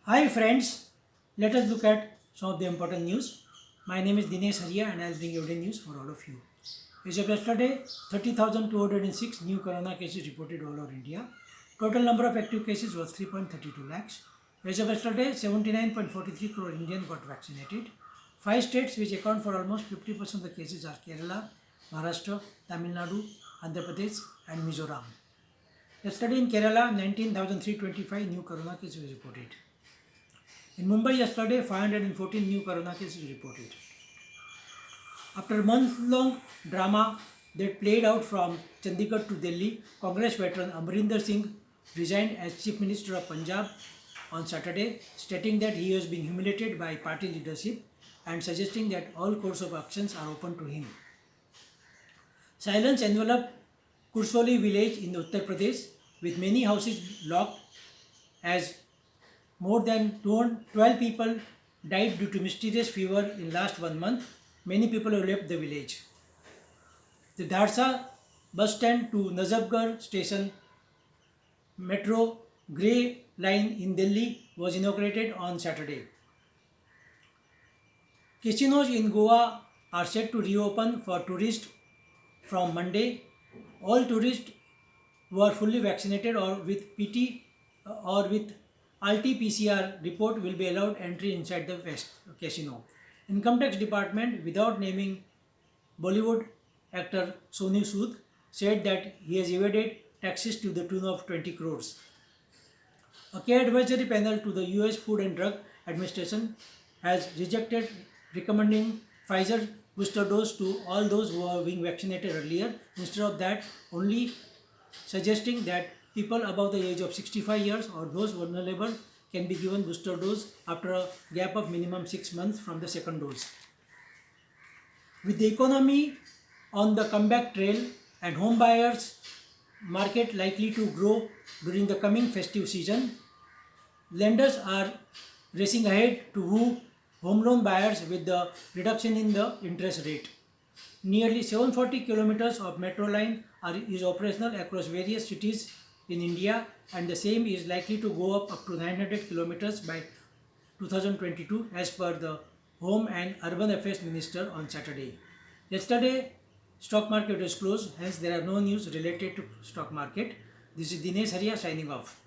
Hi friends, let us look at some of the important news. My name is Dinesh Haria and I will bring everyday news for all of you. As of yesterday, 30,206 new corona cases reported all over India. Total number of active cases was 3.32 lakhs. As of yesterday, 79.43 crore Indians got vaccinated. Five states which account for almost 50% of the cases are Kerala, Maharashtra, Tamil Nadu, Andhra Pradesh and Mizoram. Yesterday in Kerala, 19,325 new corona cases were reported. In Mumbai yesterday, 514 new corona cases reported. After a month-long drama that played out from Chandigarh to Delhi, Congress veteran Amrinder Singh resigned as Chief Minister of Punjab on Saturday, stating that he was being humiliated by party leadership and suggesting that all course of actions are open to him. Silence enveloped Kursoli village in Uttar Pradesh with many houses locked as more than 12 people died due to mysterious fever in last 1 month. Many people have left the village. The Dharsa bus stand to Nazafgarh station metro grey line in Delhi was inaugurated on Saturday. Casinos in Goa are set to reopen for tourists from Monday. All tourists who are fully vaccinated or with PT or with RT-PCR report will be allowed entry inside the casino. Income tax department, without naming Bollywood actor Sonu Sood, said that he has evaded taxes to the tune of 20 crores. A care advisory panel to the US Food and Drug Administration has rejected recommending Pfizer booster dose to all those who are being vaccinated earlier. Instead of that, only suggesting that people above the age of 65 years or those vulnerable can be given booster dose after a gap of minimum 6 months from the second dose. With the economy on the comeback trail and home buyers market likely to grow during the coming festive season, lenders are racing ahead to woo home loan buyers with the reduction in the interest rate. Nearly 740 kilometers of metro line is operational across various cities in India, and the same is likely to go up to 900 kilometers by 2022 as per the Home and Urban Affairs Minister on Saturday. Yesterday, stock market was closed, hence there are no news related to stock market. This is Dinesh Haria signing off.